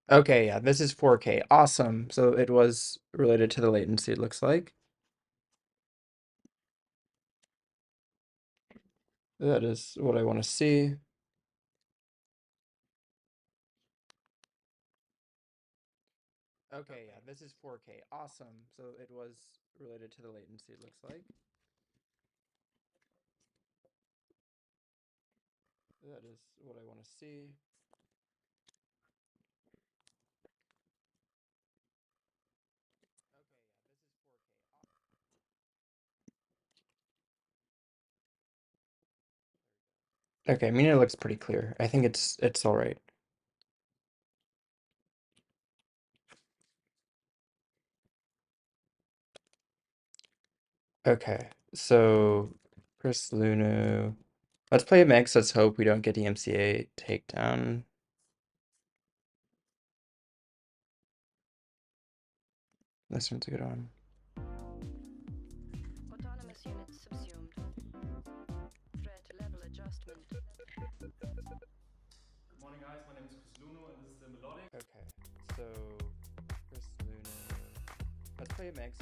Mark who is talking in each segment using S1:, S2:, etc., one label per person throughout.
S1: Okay, yeah, this is 4K. Awesome. So it was related to the latency, it looks like. That is what I want to see. Okay, yeah, this is 4K. Awesome. So it was related to the latency, it looks like. That is what I want to see. Okay, I mean it looks pretty clear. I think it's all right. Okay, so Chris Luno. Let's play a mix. Let's hope we don't get the MCA takedown. This one's a good one.
S2: Autonomous units subsumed. Threat level adjustment.
S3: Good morning, guys. My name is Chris Luno, and this is the melodic.
S1: Okay, so Chris Luno. Let's play a mix.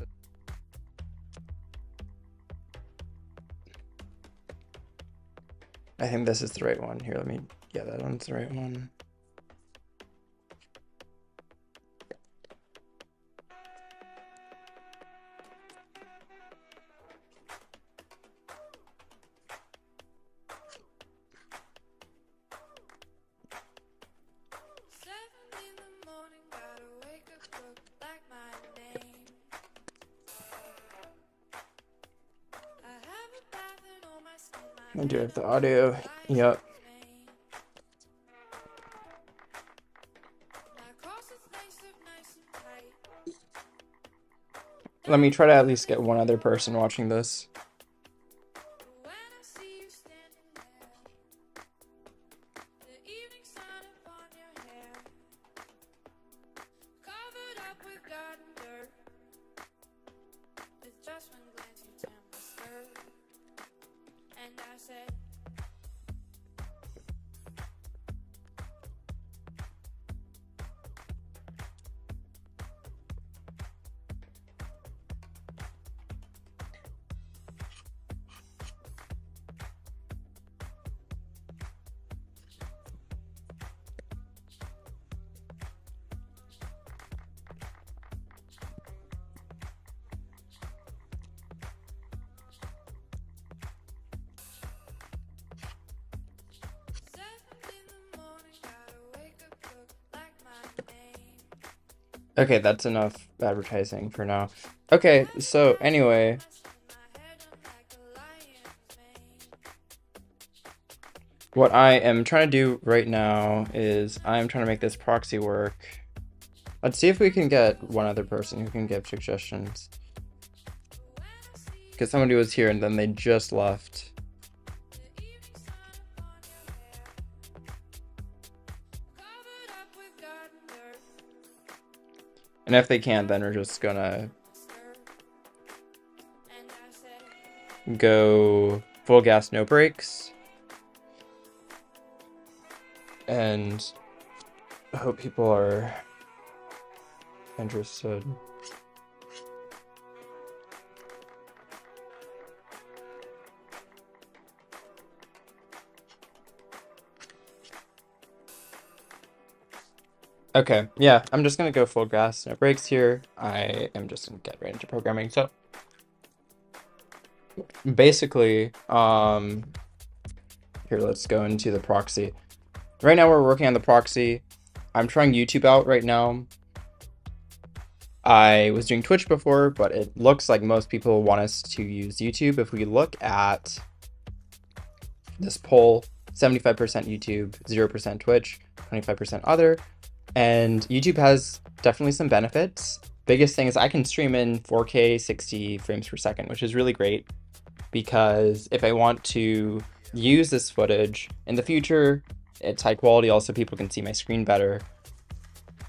S1: I think this is the right one. Here, let me. Yeah, that one's the right one. I do have the audio. Yep. Let me try to at least get one other person watching this. Okay, that's enough advertising for now. Okay, so anyway, what I am trying to do right now is I'm trying to make this proxy work. Let's see if we can get one other person who can give suggestions. Because somebody was here and then they just left. And if they can't, then we're just gonna go full gas, no brakes. And I hope people are interested. Okay, yeah, I'm just gonna go full gas, no brakes here. I am just gonna get right into programming. So basically, here, let's go into the proxy. Right now we're working on the proxy. I'm trying YouTube out right now. I was doing Twitch before, but it looks like most people want us to use YouTube. If we look at this poll, 75% YouTube, 0% Twitch, 25% other. And YouTube has definitely some benefits. Biggest thing is I can stream in 4K 60 frames per second, which is really great because if I want to use this footage in the future, it's high quality. Also, people can see my screen better.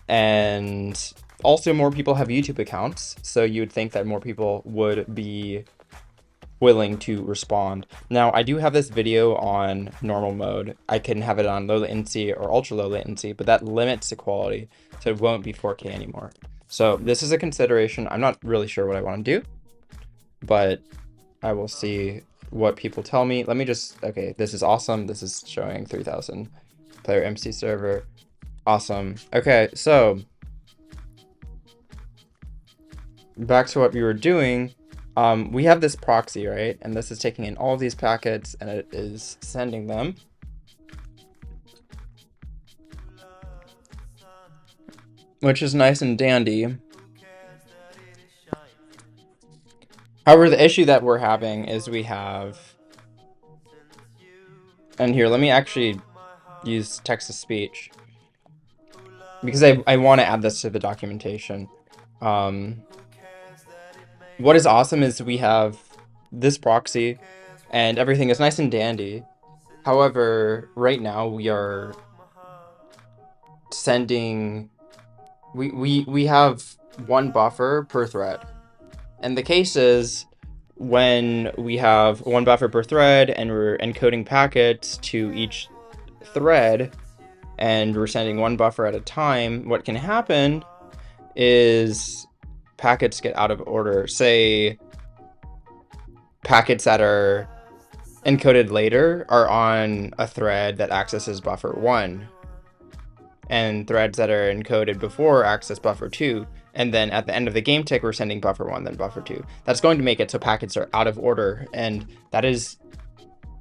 S1: And also more people have YouTube accounts. So you would think that more people would be willing to respond. Now, I do have this video on normal mode. I can have it on low latency or ultra low latency, but that limits the quality, so it won't be 4K anymore. So this is a consideration. I'm not really sure what I want to do, but I will see what people tell me. Let me just, okay, this is awesome. This is showing 3,000 player MC server. Awesome. Okay, so back to what we were doing. We have this proxy, right? And this is taking in all of these packets and it is sending them. Which is nice and dandy. However, the issue that we're having is we have, and here, let me actually use text-to-speech because I want to add this to the documentation. What is awesome is we have this proxy and everything is nice and dandy. However, right now we are sending, we have one buffer per thread. And the case is when we have one buffer per thread and we're encoding packets to each thread and we're sending one buffer at a time, what can happen is packets get out of order. Say packets that are encoded later are on a thread that accesses buffer 1, and threads that are encoded before access buffer 2, and then at the end of the game tick we're sending buffer 1 then buffer 2. That's going to make it so packets are out of order, and that is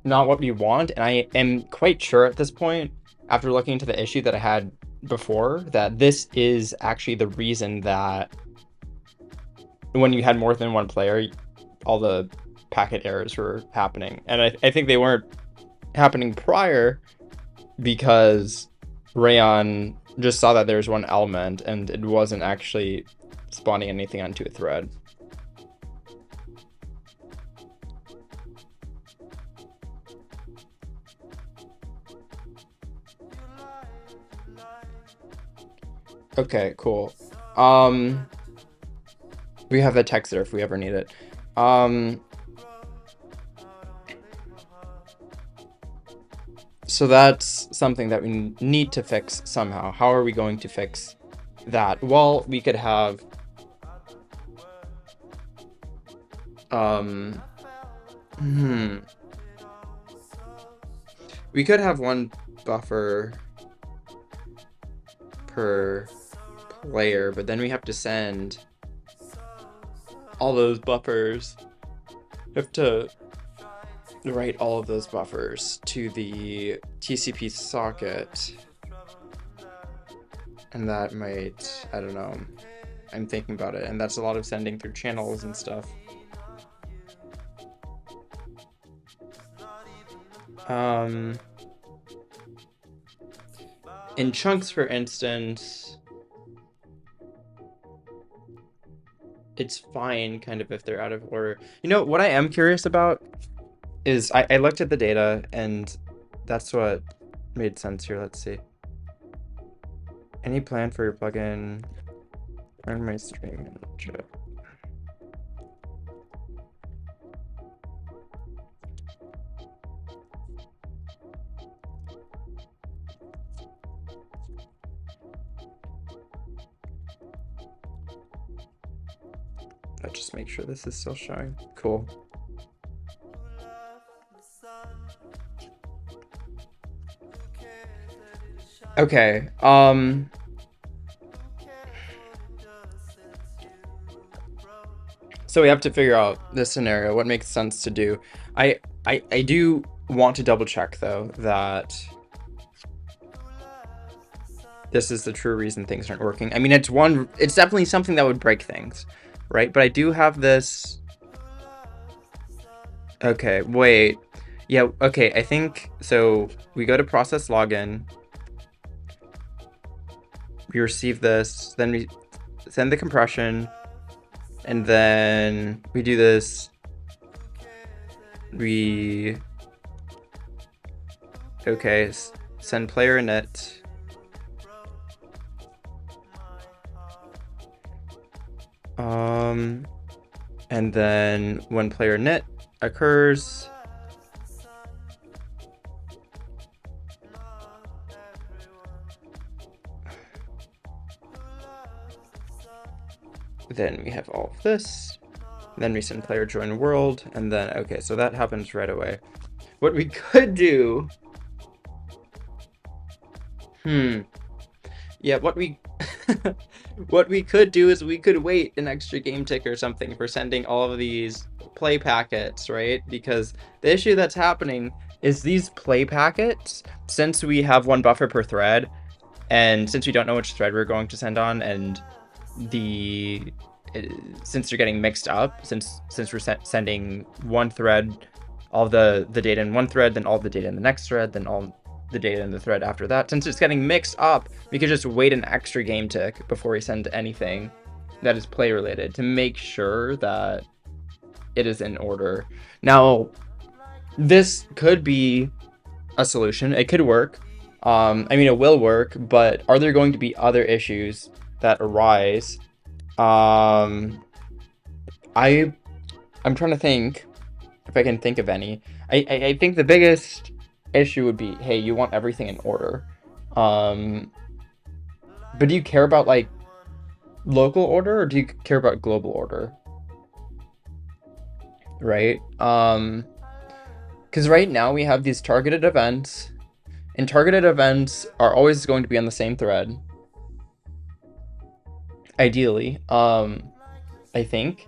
S1: not what we want. And I am quite sure at this point, after looking into the issue that I had before, that this is actually the reason that when you had more than one player, all the packet errors were happening. And I think they weren't happening prior because Rayon just saw that there's one element and it wasn't actually spawning anything onto a thread. Okay, cool. We have a text there if we ever need it. So that's something that we need to fix somehow. How are we going to fix that? Well, we could have we could have one buffer per player, but then we have to send all those buffers. We have to write all of those buffers to the TCP socket, and that might, I don't know, I'm thinking about it, and that's a lot of sending through channels and stuff. In chunks, for instance, it's fine kind of if they're out of order. You know, what I am curious about is I looked at the data and that's what made sense here. Let's see. Any plan for your plugin? Run my stream and chat. Let's just make sure this is still showing. Cool. Okay, so we have to figure out this scenario, what makes sense to do. I do want to double check though that this is the true reason things aren't working. I mean, it's definitely something that would break things, right? But I do have this. Okay, wait. Yeah, okay, I think so. We go to process login. We receive this, then we send the compression, and then we do this. We send player init. And then when player init, occurs. Then we have all of this. Then recent player join world, and then, okay, so that happens right away. What we could do... Yeah, what we what we could do is we could wait an extra game tick or something for sending all of these play packets, right? Because the issue that's happening is these play packets, since we have one buffer per thread, and since we don't know which thread we're going to send on, and since they're getting mixed up, since we're sending one thread, all the data in one thread, then all the data in the next thread, then all the data in the thread after that, since it's getting mixed up, we could just wait an extra game tick before we send anything that is play related to make sure that it is in order. Now, this could be a solution. It could work. I mean, it will work, but are there going to be other issues that arise? I'm trying to think if I can think of any. I think the biggest issue would be, hey, you want everything in order. But do you care about like local order, or do you care about global order? Right? Because right now we have these targeted events, and targeted events are always going to be on the same thread. Ideally, I think.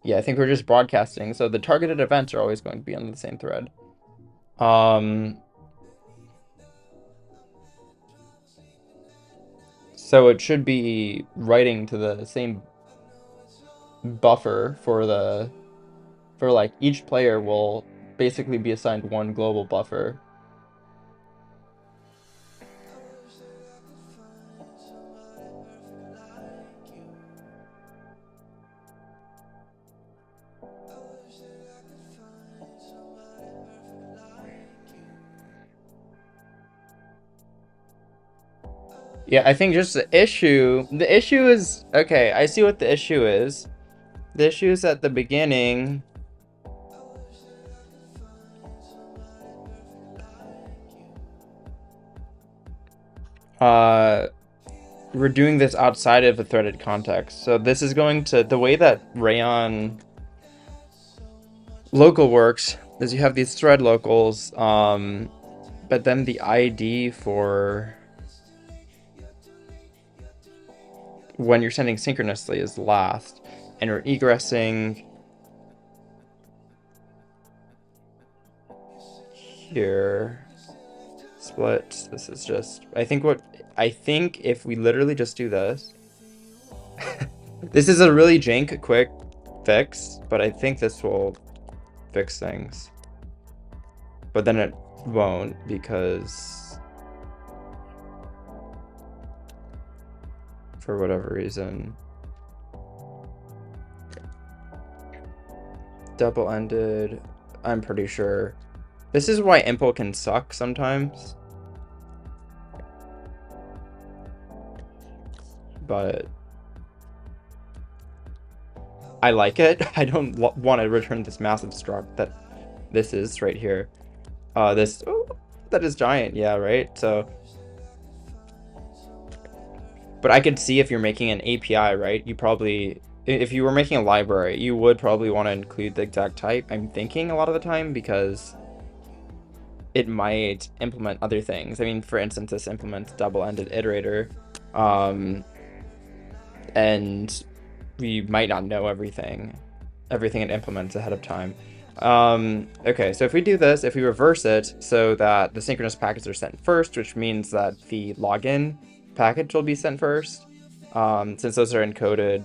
S1: Yeah, I think we're just broadcasting, so the targeted events are always going to be on the same thread. So it should be writing to the same buffer for like each player will basically be assigned one global buffer. Yeah, I think just the issue is, okay, I see what the issue is. The issue is at the beginning. We're doing this outside of a threaded context. So this is going to, the way that Rayon local works is you have these thread locals, but then the ID for when you're sending synchronously is last, and we're egressing here. Split. This is just, I think if we literally just do this, this is a really jank quick fix, but I think this will fix things. But then it won't, because for whatever reason. Double-ended, I'm pretty sure. This is why impl can suck sometimes. But I like it. I don't want to return this massive struct that this is right here. That is giant, yeah, right? So, but I could see if you're making an API, right? You probably, if you were making a library, you would probably want to include the exact type, I'm thinking a lot of the time, because it might implement other things. I mean, for instance, this implements double-ended iterator, and we might not know everything it implements ahead of time. Okay, so if we do this, if we reverse it so that the synchronous packets are sent first, which means that the login package will be sent first, since those are encoded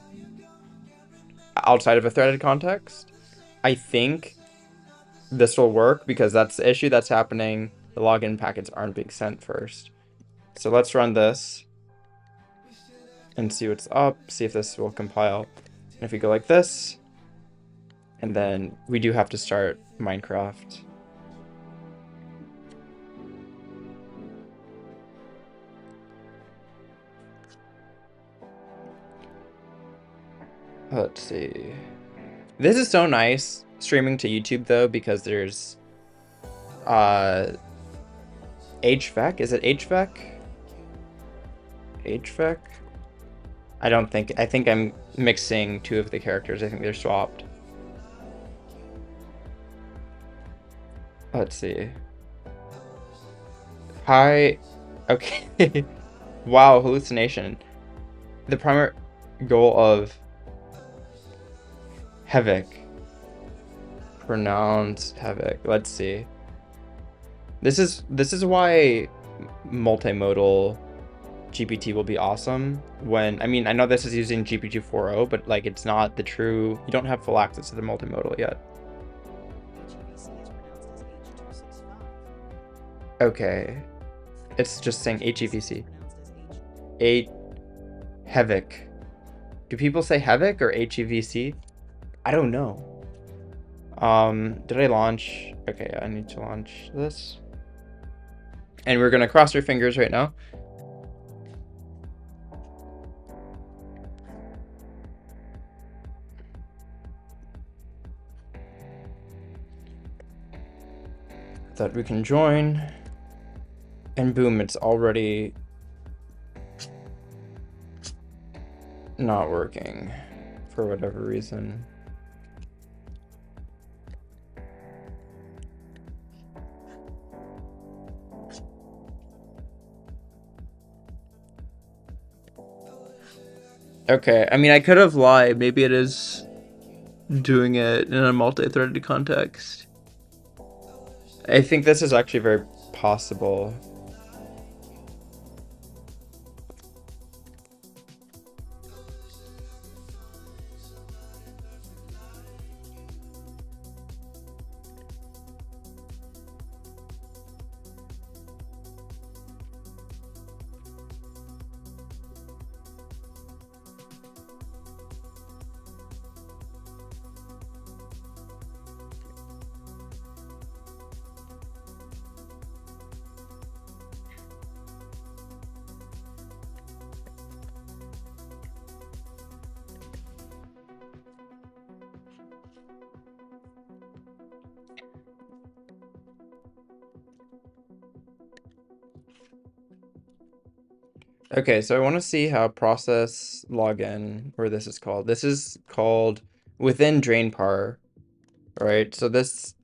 S1: outside of a threaded context, I think this will work, because that's the issue that's happening. The login packets aren't being sent first. So let's run this and see what's up, see if this will compile. And if we go like this, and then we do have to start Minecraft. Let's see. This is so nice. streaming to YouTube though, because there's HVAC. Is it HVAC? HVAC? I think I'm mixing two of the characters. I think they're swapped. Let's see. Hi. Okay. Wow, hallucination. The primary goal of Havoc. Pronounced Havoc. Let's see. This is why multimodal GPT will be awesome when, I mean, I know this is using GPT 4.0, but like it's not the true, you don't have full access to the multimodal yet. Okay. It's just saying HEVC. 8 Havoc. Do people say Havoc or HEVC? I don't know. Did I launch? Okay, I need to launch this. And we're gonna cross our fingers right now. That we can join. And boom, it's already not working for whatever reason. Okay, I mean, I could have lied. Maybe it is doing it in a multi-threaded context. I think this is actually very possible. Okay, so I want to see how process login, or this is called. This is called within drainpar, right? So this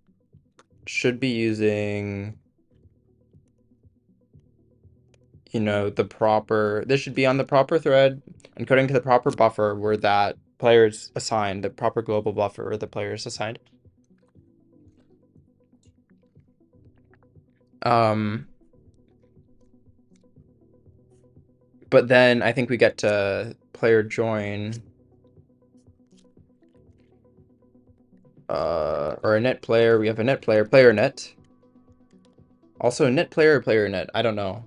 S1: should be using, you know, the proper, this should be on the proper thread, encoding to the proper buffer where that player's assigned, the proper global buffer where the player's assigned. But then I think we get to player join, or a net player. We have a net player, player net. Also net player or player net. I don't know.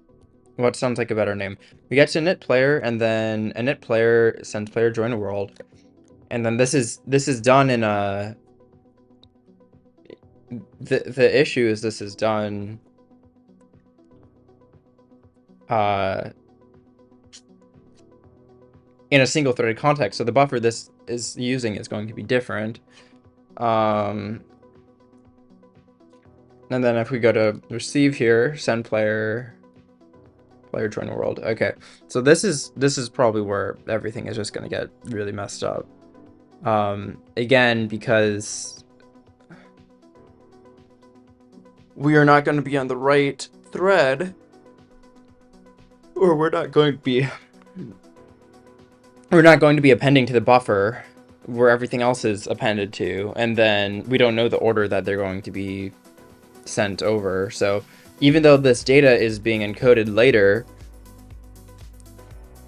S1: What sounds like a better name? We get to net player, and then a net player sends player join a world, and then this is done in a. The issue is this is done. In a single threaded context, so the buffer this is using is going to be different. And then if we go to receive here, send player join the world. Okay, so this is probably where everything is just going to get really messed up. Again, because we are not going to be on the right thread, or we're not going to be appending to the buffer where everything else is appended to, and then we don't know the order that they're going to be sent over. So even though this data is being encoded later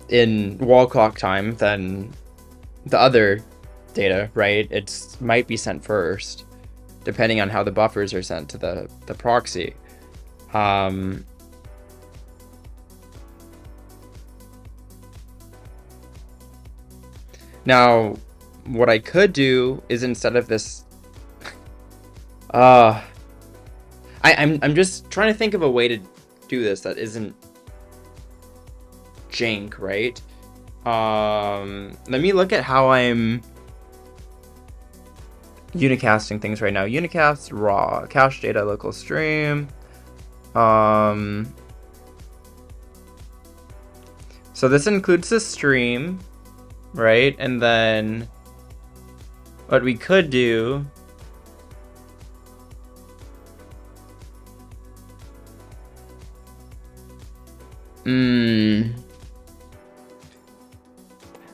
S1: in wall clock time than the other data, right, it might be sent first, depending on how the buffers are sent to the proxy. Now, what I could do is, instead of this, I'm just trying to think of a way to do this that isn't jank, right? Let me look at how I'm unicasting things right now. Unicast raw, cache data, local stream. So this includes the stream, right? And then what we could do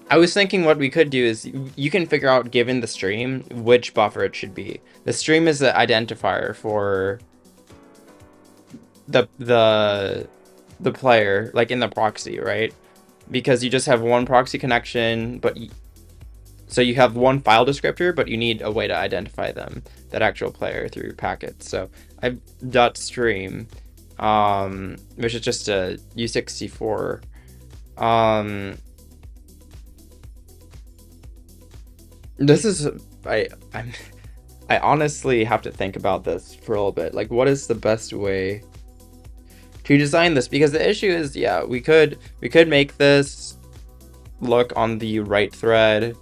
S1: I was thinking what we could do is you can figure out, given the stream, which buffer it should be. The stream is the identifier for the player, like in the proxy, right? Because you just have one proxy connection, but so you have one file descriptor, but you need a way to identify them, that actual player, through packets. So I've .stream, which is just a U64. This is I honestly have to think about this for a little bit. Like, what is the best way to design this? Because the issue is, yeah, we could make this look on the right thread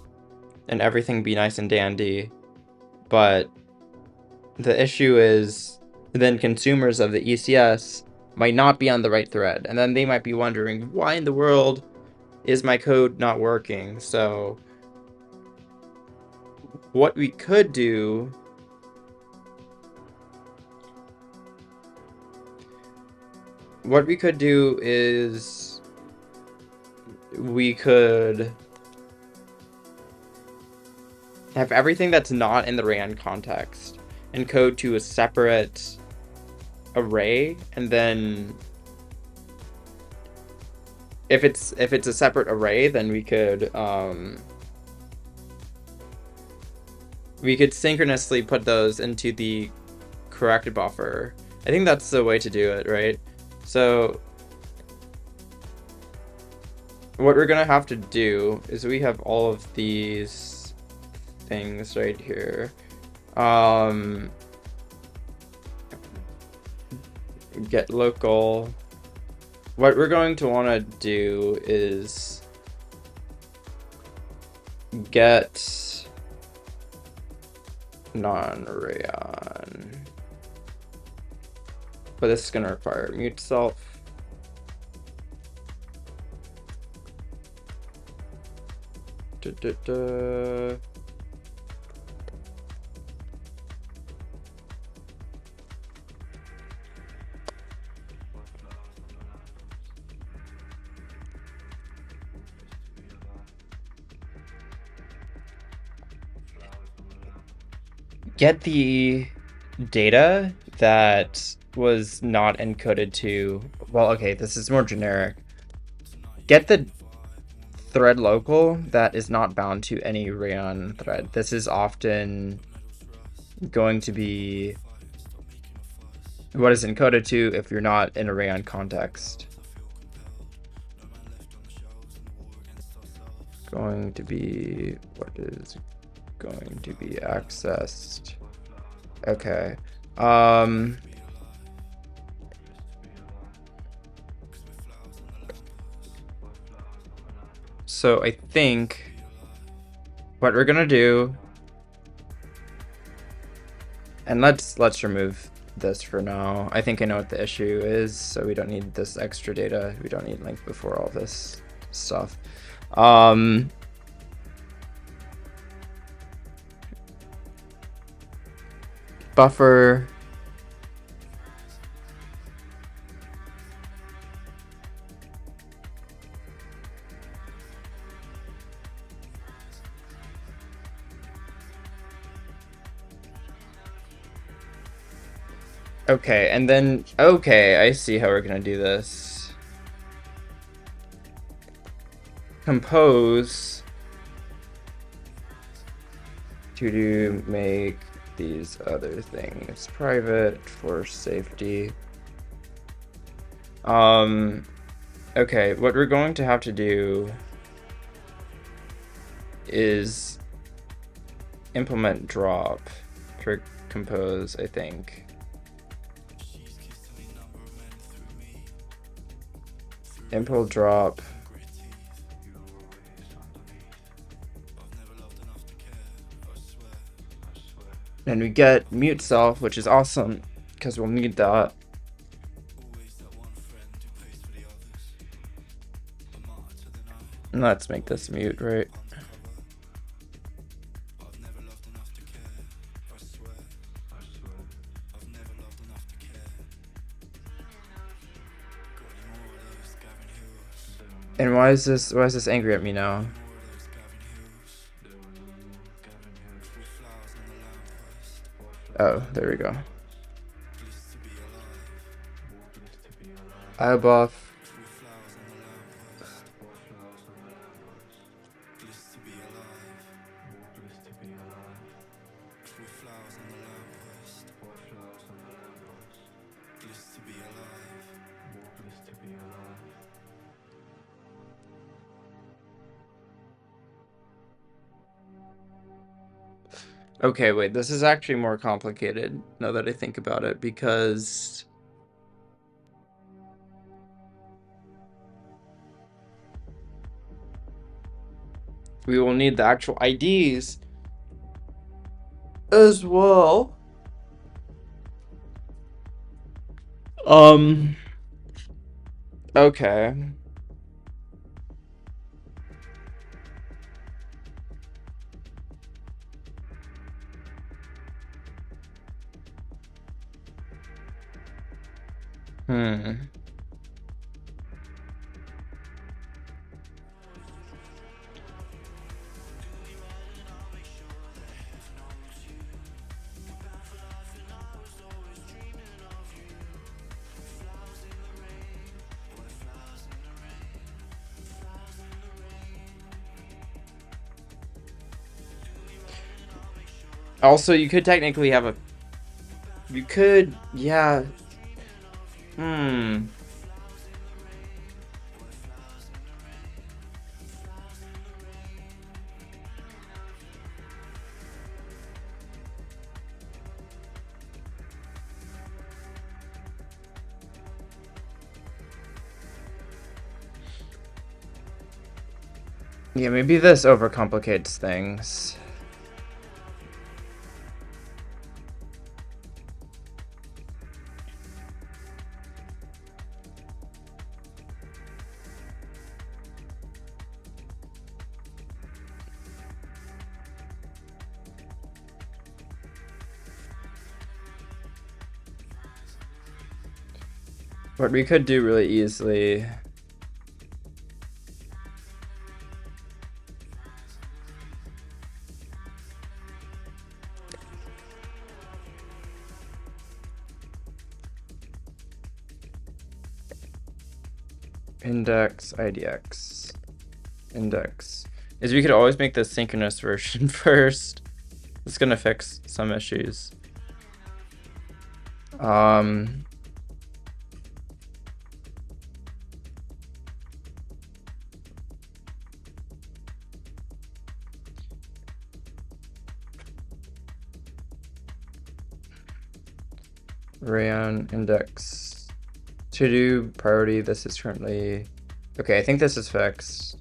S1: and everything be nice and dandy, but the issue is then consumers of the ECS might not be on the right thread, and then they might be wondering, why in the world is my code not working? So what we could do is we could have everything that's not in the RAN context encode to a separate array, and then if it's a separate array, then we could synchronously put those into the correct buffer. I think that's the way to do it, right? So what we're gonna have to do is we have all of these things right here. Get local. What we're going to want to do is get non-rayon, but this is going to require mute self. Get the data that was not encoded to, well, okay, this is more generic. Get the thread local that is not bound to any rayon thread. This is often going to be what is encoded to if you're not in a rayon context. Going to be what is going to be accessed. Okay. So I think what we're gonna do, and let's remove this for now. I think I know what the issue is, so we don't need this extra data. We don't need length before all this stuff. Buffer. Okay, and then, okay, I see how we're gonna do this. Compose to make these other things private for safety. Okay, what we're going to have to do is implement drop for compose, I think. Impl drop. And we get mute self, which is awesome because we'll need that. And let's make this mute, right? And why is this angry at me now? Oh, there we go. I buff. Okay, wait, this is actually more complicated now that I think about it, because we will need the actual IDs as well. Okay. Also, you could technically have a... You could... Yeah. Yeah, maybe this overcomplicates things. What we could do really easily... Index, IDX, index. Is we could always make the synchronous version first. It's gonna fix some issues. Rayon index. To do priority, this is currently... Okay, I think this is fixed.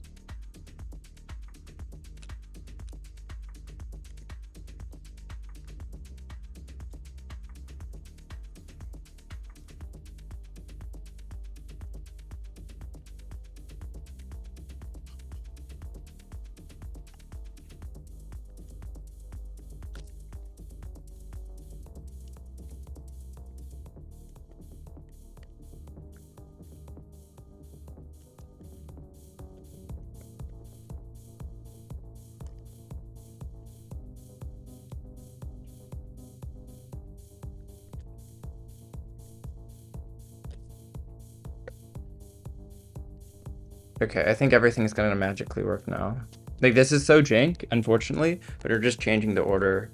S1: Okay, I think everything's gonna magically work now. Like, this is so jank, unfortunately, but we're just changing the order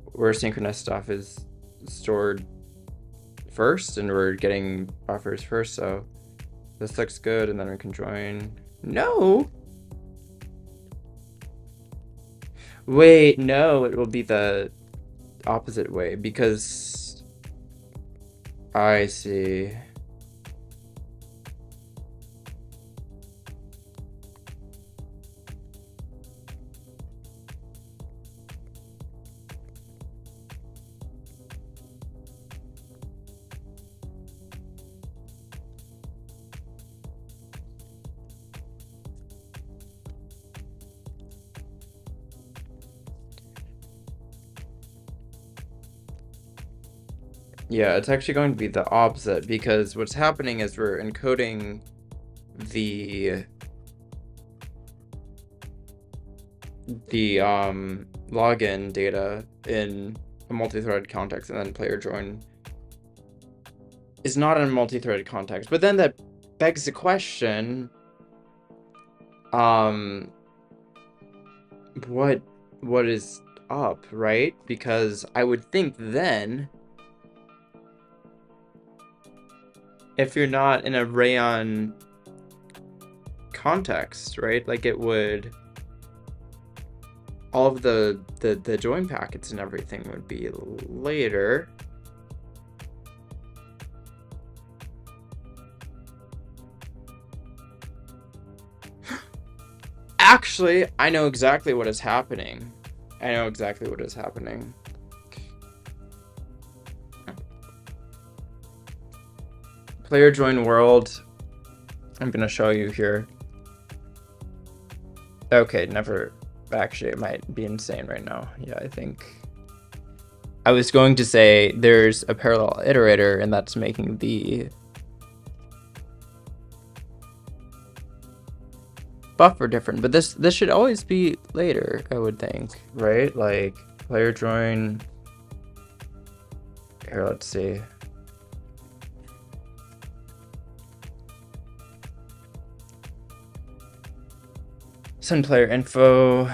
S1: where synchronous stuff is stored first, and we're getting buffers first, so this looks good, and then we can join. No! Wait, no, it will be the opposite way, because... I see. Yeah, it's actually going to be the opposite, because what's happening is we're encoding the login data in a multi-threaded context, and then player join is not in a multi-threaded context. But then that begs the question, what is up, right? Because I would think then, if you're not in a Rayon context, right, like it would, all of the join packets and everything would be later. Actually, I know exactly what is happening. Player join world. I'm gonna show you here. Okay, never. Actually, it might be insane right now. Yeah, I think. I was going to say there's a parallel iterator, and that's making the buffer different. But this should always be later, I would think, right? Like player join. Here, let's see. Send player info.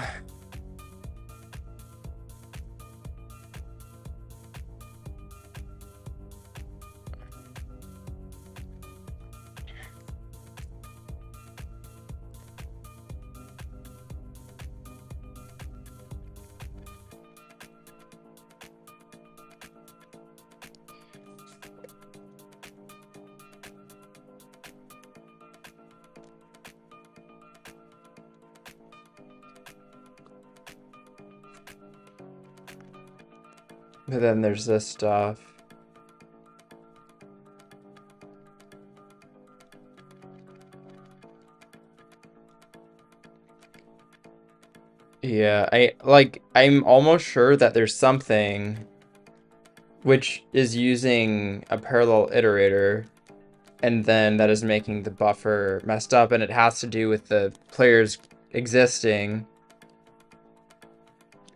S1: But then there's this stuff. Yeah, I'm almost sure that there's something which is using a parallel iterator, and then that is making the buffer messed up, and it has to do with the players existing.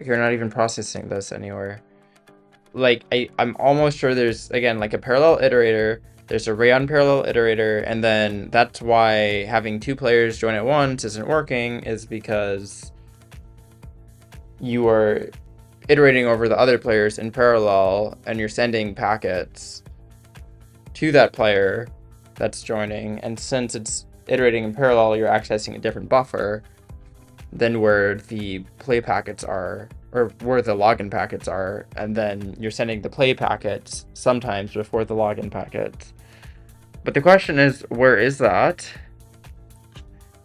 S1: You're not even processing this anywhere. Like, I'm almost sure there's, again, like a parallel iterator, there's a Rayon parallel iterator, and then that's why having two players join at once isn't working, is because you are iterating over the other players in parallel, and you're sending packets to that player that's joining, and since it's iterating in parallel, you're accessing a different buffer than where the play packets are, or where the login packets are, and then you're sending the play packets sometimes before the login packets. But the question is, where is that?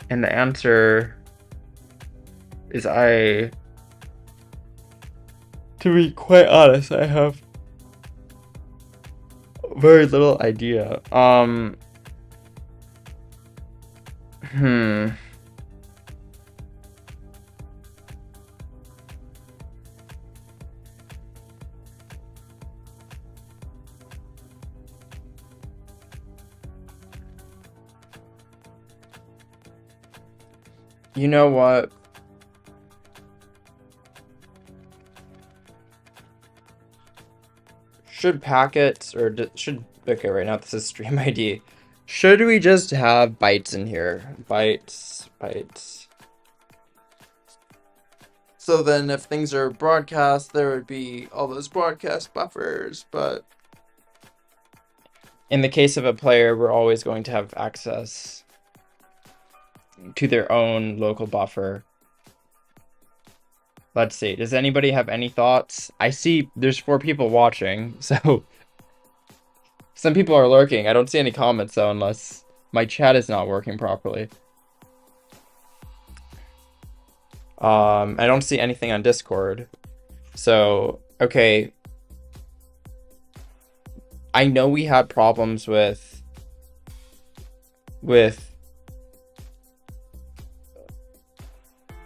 S1: And the answer is, to be quite honest, I have very little idea. You know what? Should packets, or should, okay, right now this is stream ID. Should we just have bytes in here? Bytes. So then if things are broadcast, there would be all those broadcast buffers, but in the case of a player, we're always going to have access to their own local buffer. Let's see. Does anybody have any thoughts? I see there's 4 people watching, so some people are lurking. I don't see any comments though, unless my chat is not working properly. I don't see anything on Discord. So, okay. I know we had problems with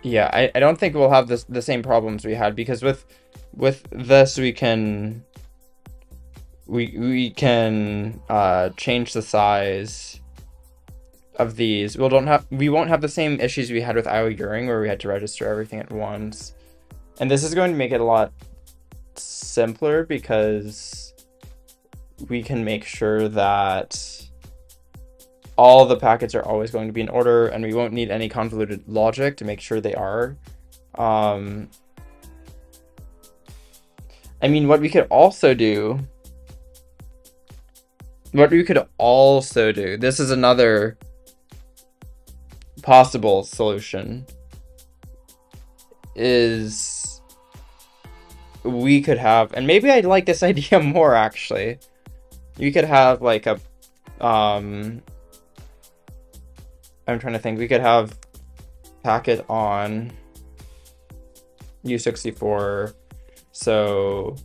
S1: yeah, I don't think we'll have the same problems we had, because with this we can we can change the size of these. We won't have the same issues we had with IO Uring where we had to register everything at once. And this is going to make it a lot simpler because we can make sure that all the packets are always going to be in order, and we won't need any convoluted logic to make sure they are. I mean, what we could also do, this is another possible solution, is we could have, and maybe I'd like this idea more actually, we could have like a, I'm trying to think, we could have packet on U64. So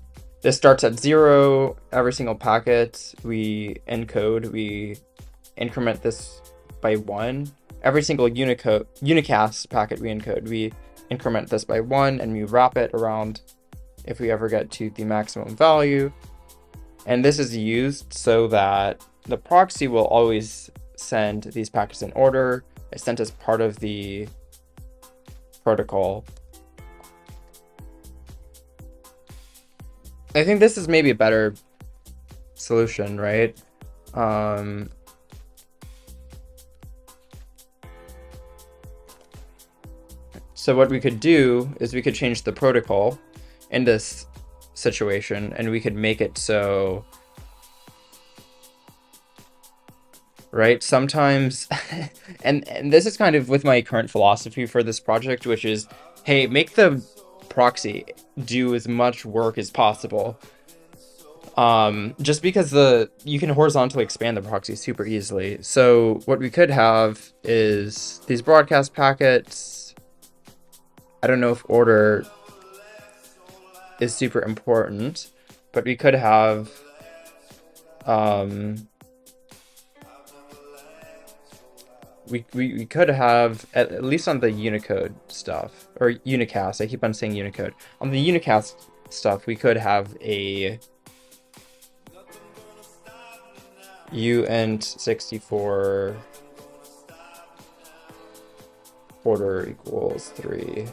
S1: this starts at 0, every single packet we encode, we increment this by 1. Every single unicast packet we encode, we increment this by 1, and we wrap it around if we ever get to the maximum value. And this is used so that the proxy will always send these packets in order. It's sent as part of the protocol. I think this is maybe a better solution, right? So what we could do is we could change the protocol in this situation, and we could make it so, right? Sometimes, and this is kind of with my current philosophy for this project, which is, hey, make the proxy do as much work as possible. Just because you can horizontally expand the proxy super easily. So what we could have is these broadcast packets. I don't know if order is super important, but we could have we could have, at least on the Unicode stuff, or Unicast, I keep on saying Unicode. On the Unicast stuff, we could have a uint64 order equals 3.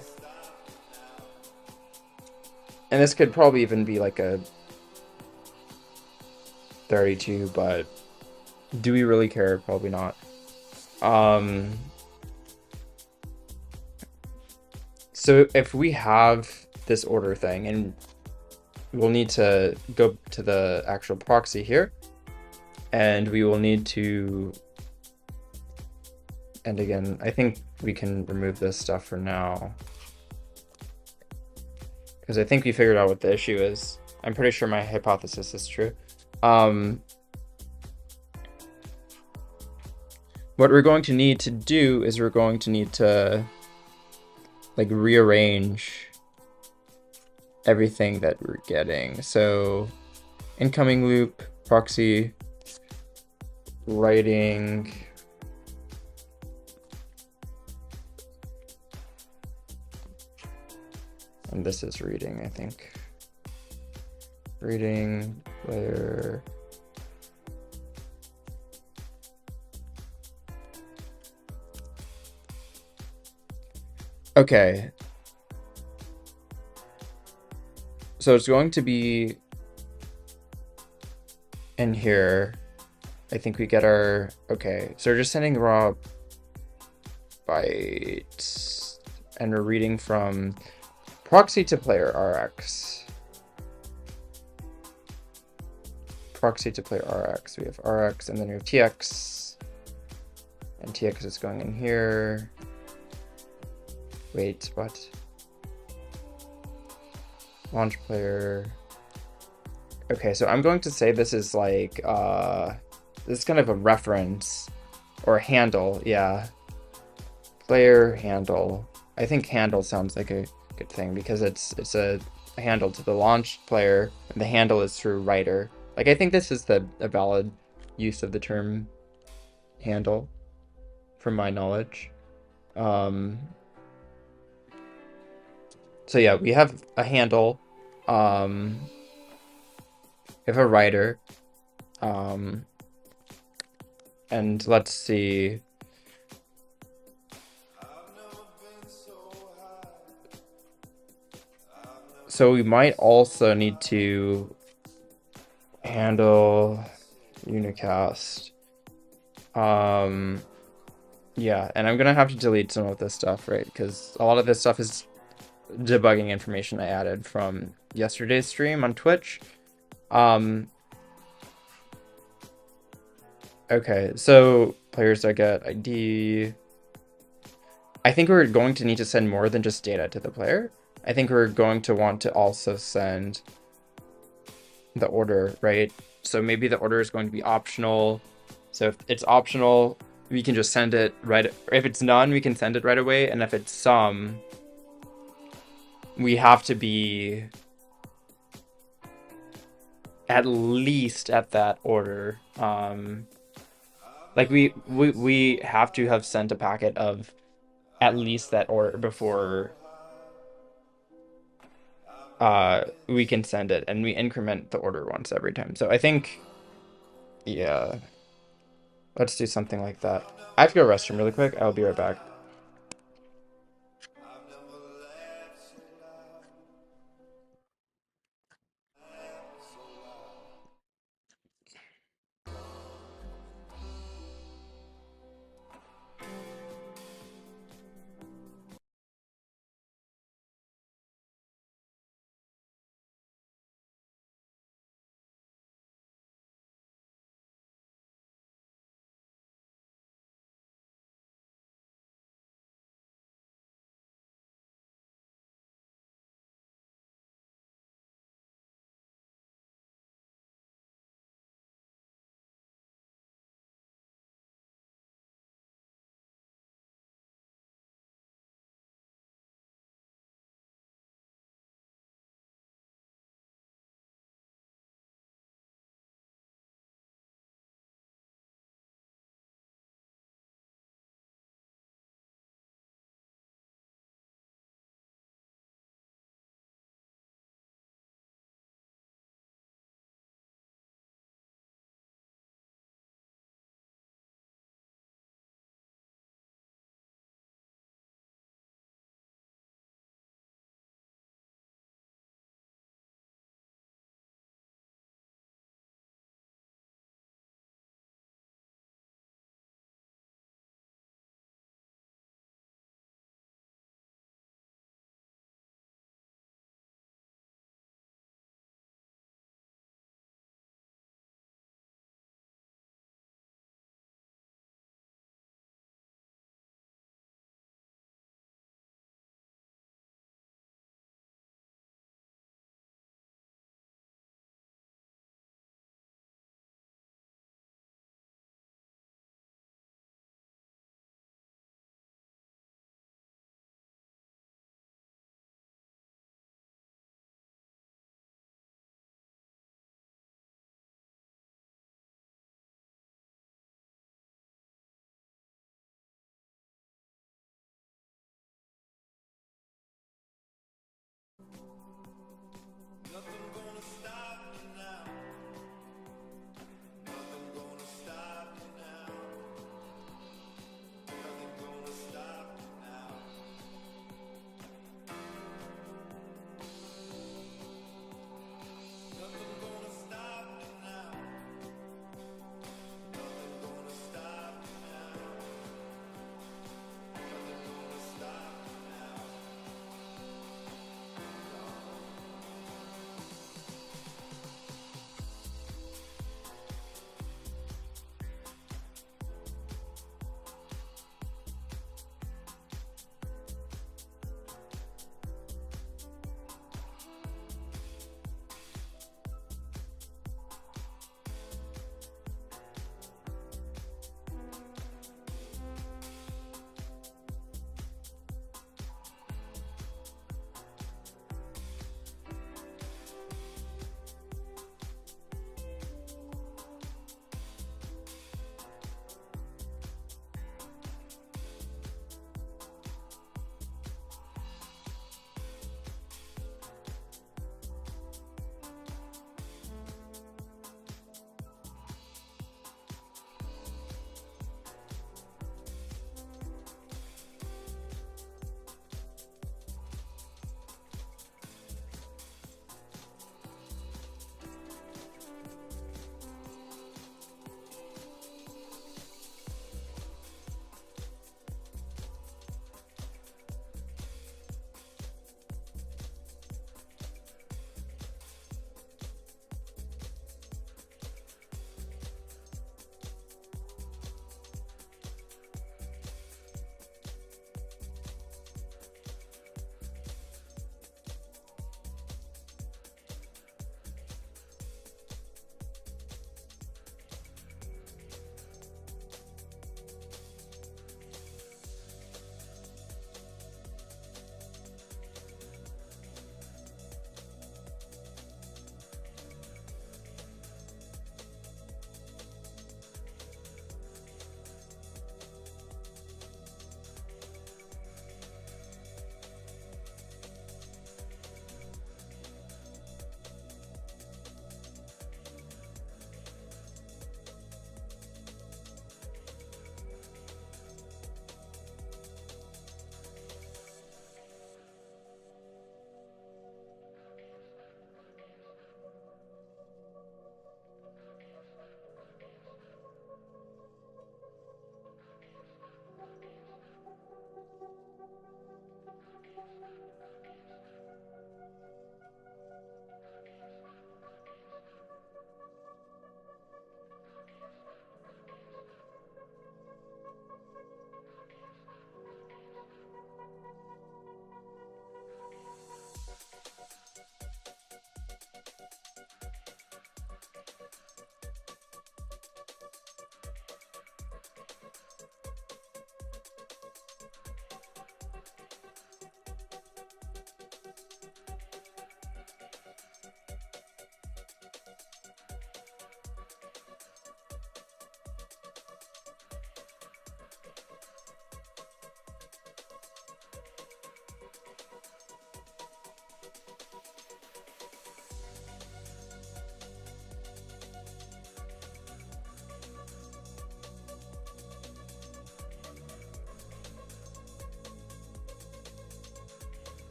S1: And this could probably even be like a 32, but do we really care? Probably not. So if we have this order thing, and we'll need to go to the actual proxy here, and we will need to, and again, I think we can remove this stuff for now, because I think we figured out what the issue is. I'm pretty sure my hypothesis is true. What we're going to need to do is we're going to need to like rearrange everything that we're getting. So incoming loop, proxy, writing, and this is reading, I think. Reading, layer. Okay. So it's going to be in here. I think we get our, okay. So we're just sending raw bytes, and we're reading from proxy to player RX. Proxy to player RX. We have RX, and then we have TX. And TX is going in here. Wait, what? Launch player. Okay, so I'm going to say this is like, this is kind of a reference, or a handle, yeah. Player handle. I think handle sounds like a good thing, because it's a handle to the launch player, and the handle is through writer. Like, I think this is a valid use of the term handle, from my knowledge. So yeah, we have a handle. If have a writer. And let's see. So we might also need to handle unicast. Yeah, and I'm gonna have to delete some of this stuff, right? Because a lot of this stuff is debugging information I added from yesterday's stream on Twitch. Okay, so players that get ID. I think we're going to need to send more than just data to the player. I think we're going to want to also send the order, right? So maybe the order is going to be optional. So if it's optional, we can just send it right. If it's none, we can send it right away. And if it's some, we have to be at least at that order. Like we have to have sent a packet of at least that order before we can send it, and we increment the order once every time. So I think, yeah, let's do something like that. I have to go restroom really quick. I'll be right back.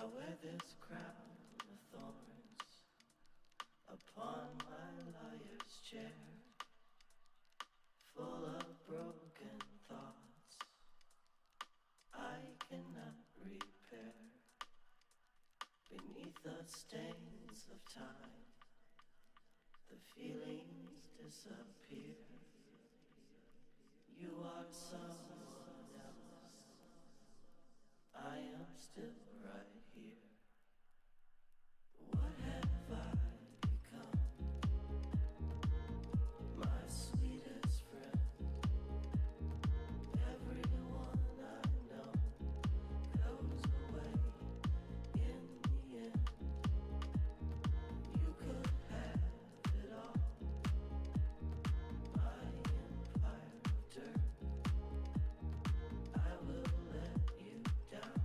S4: I wear this crown of thorns upon my liar's chair, full of broken thoughts I cannot repair. Beneath the stains of time, the feelings disappear. You are someone else, I am still right here. What have I become? My sweetest friend. Everyone I know goes away in the end. You could have it all, my empire of dirt. I will let you down.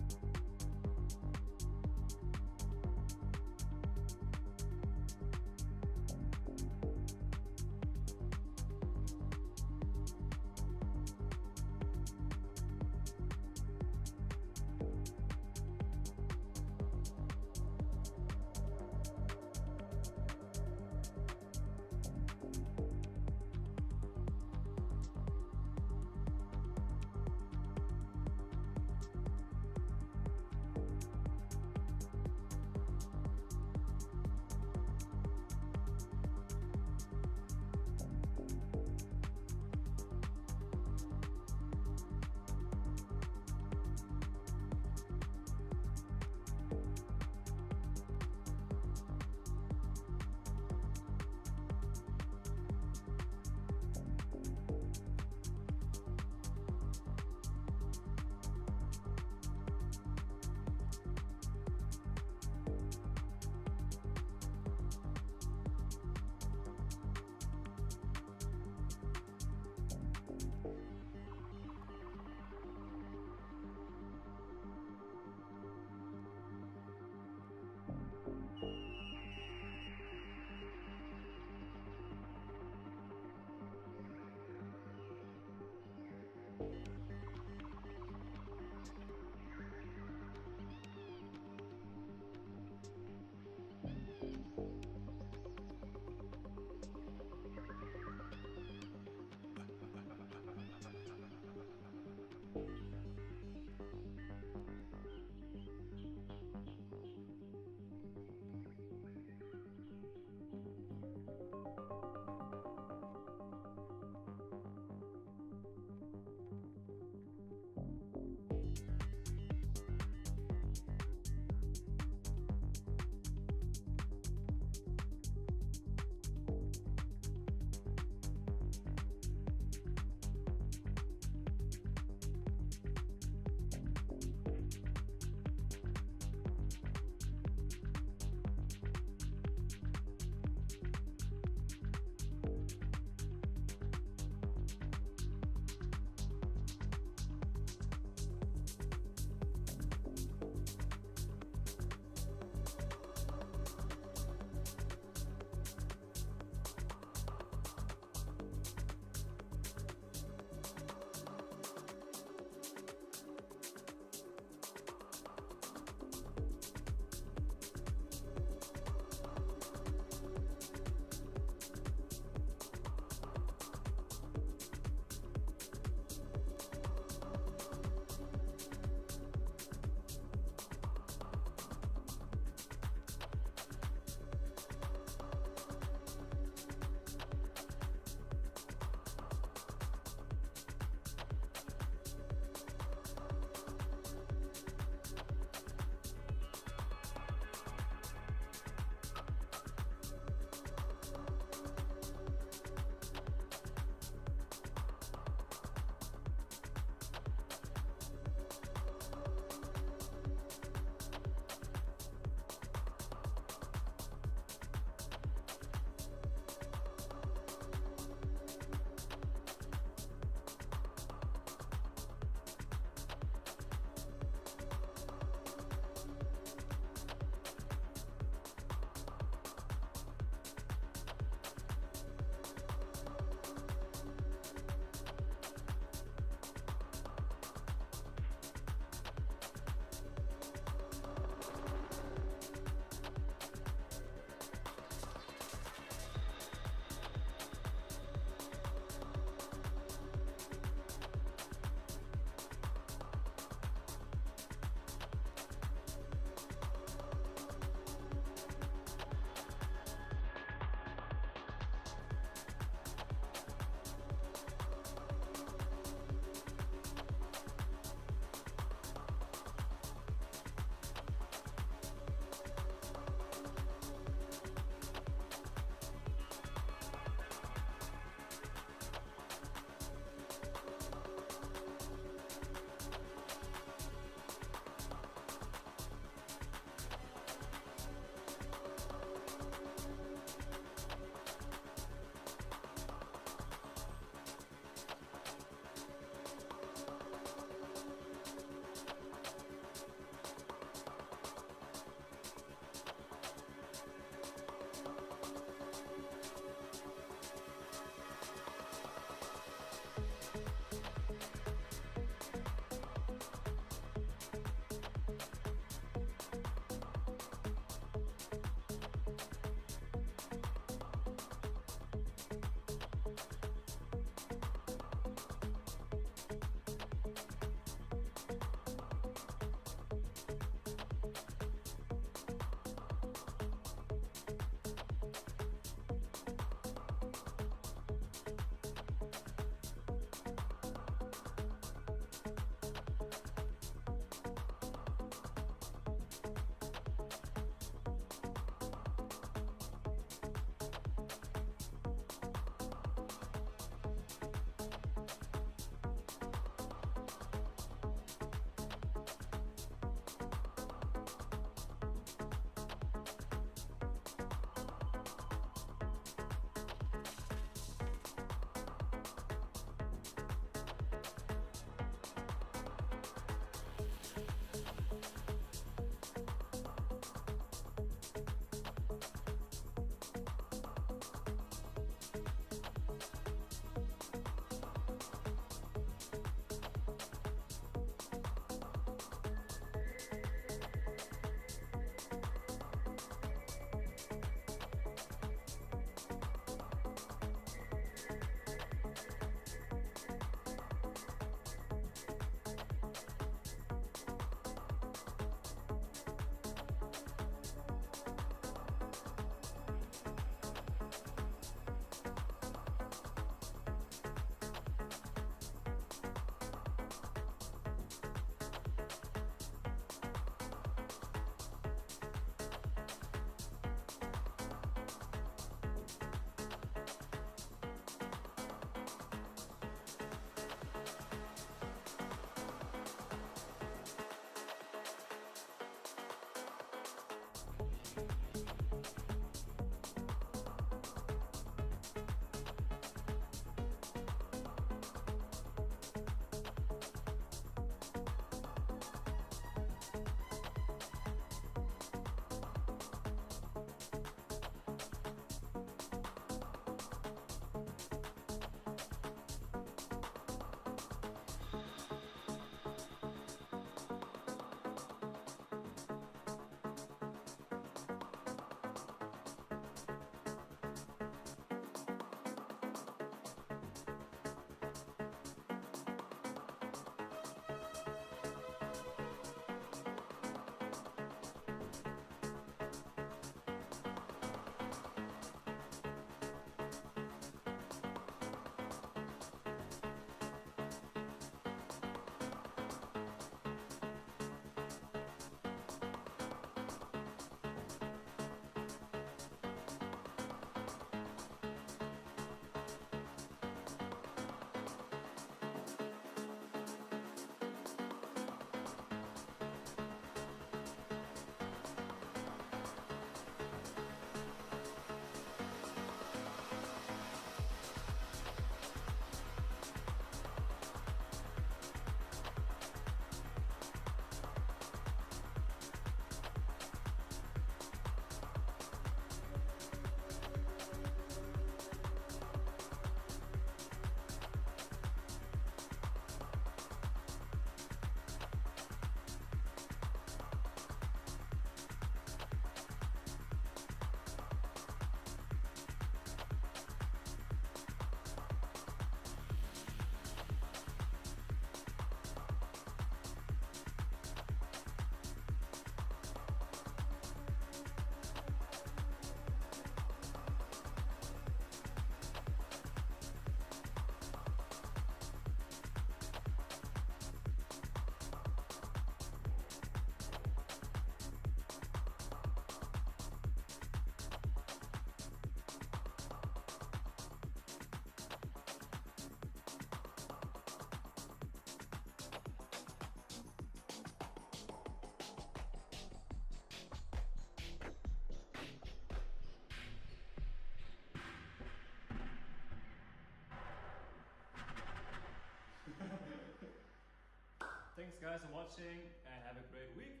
S3: Thanks guys for watching and have a great week.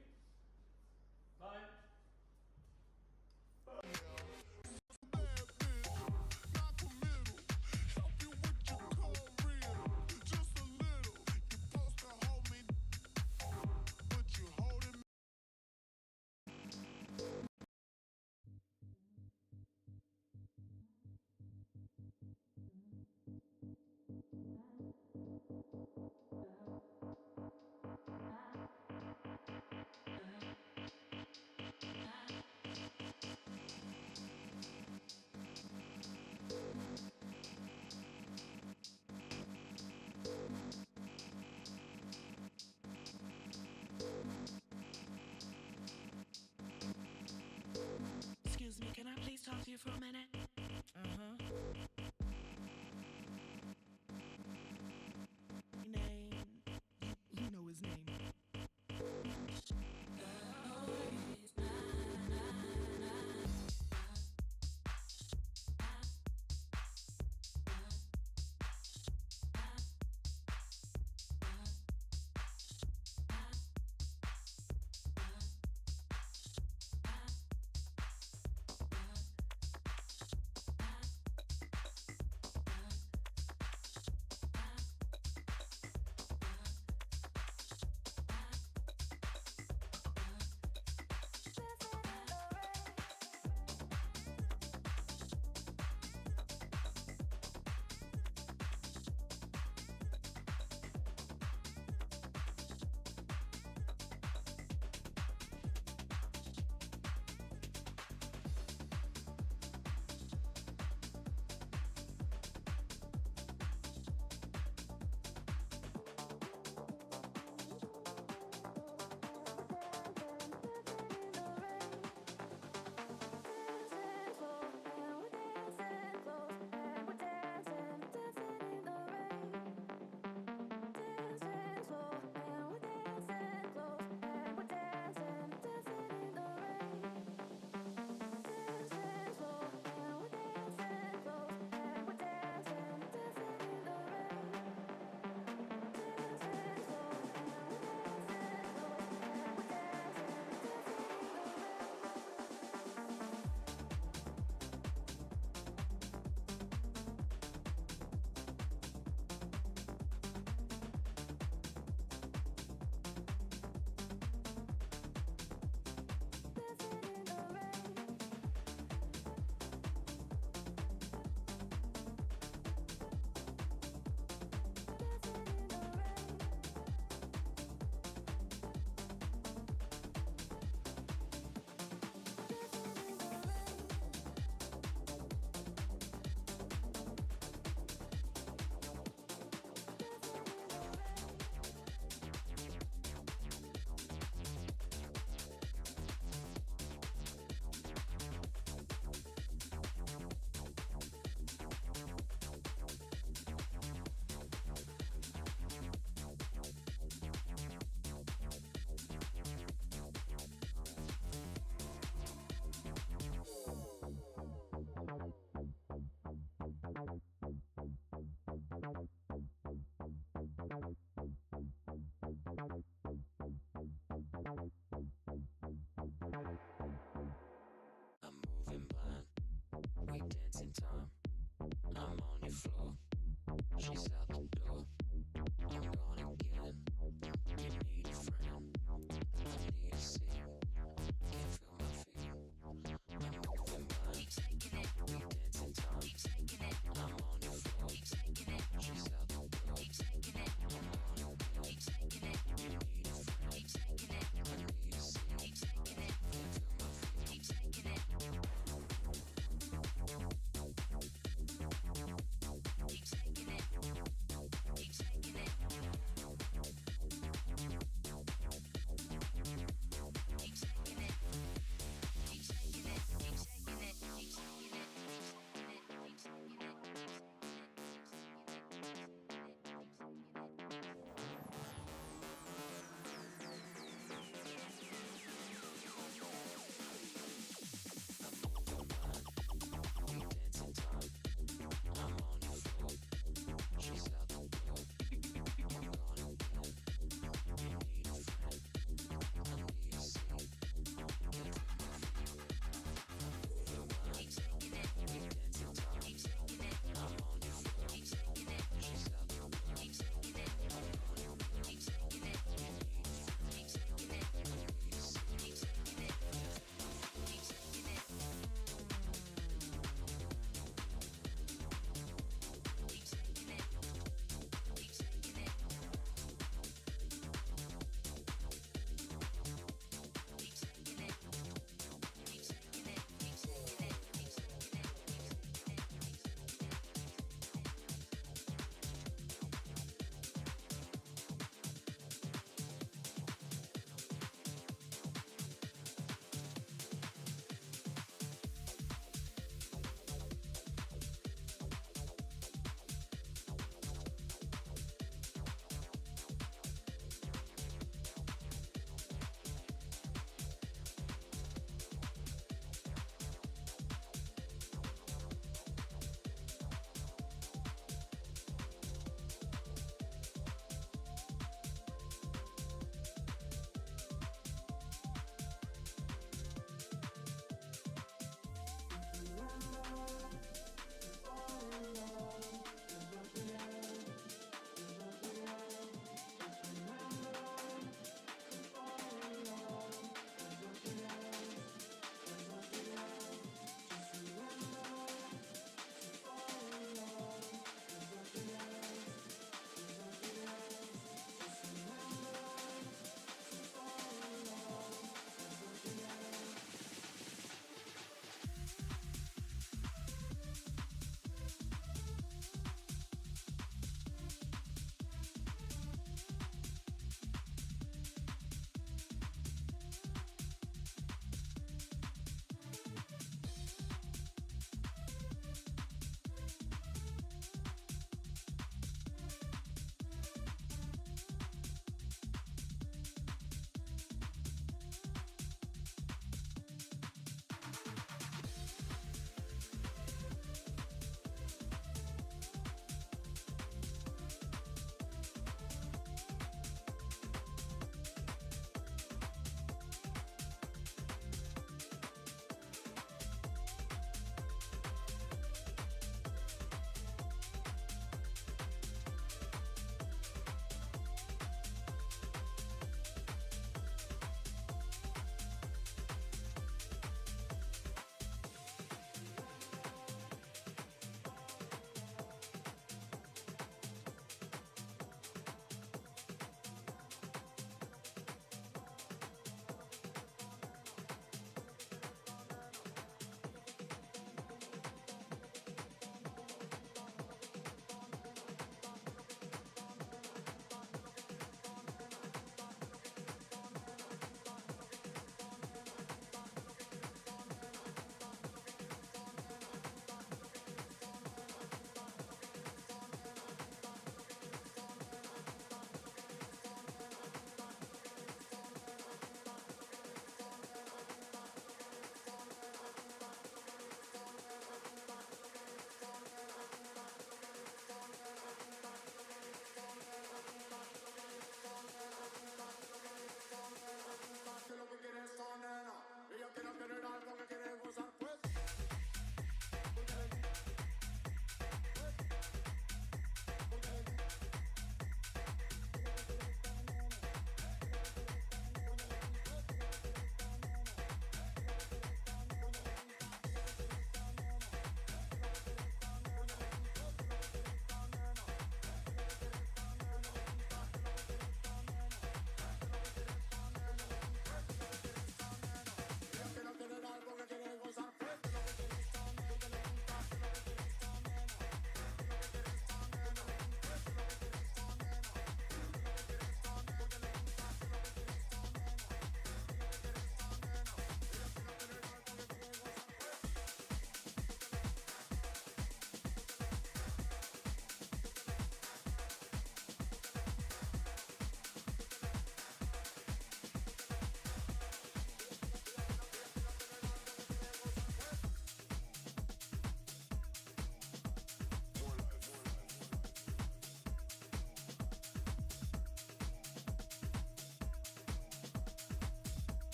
S3: Bye.
S4: Excuse me, can I please talk to you for a minute? Name. You know his name. dancing time. I'm on your floor. She's out the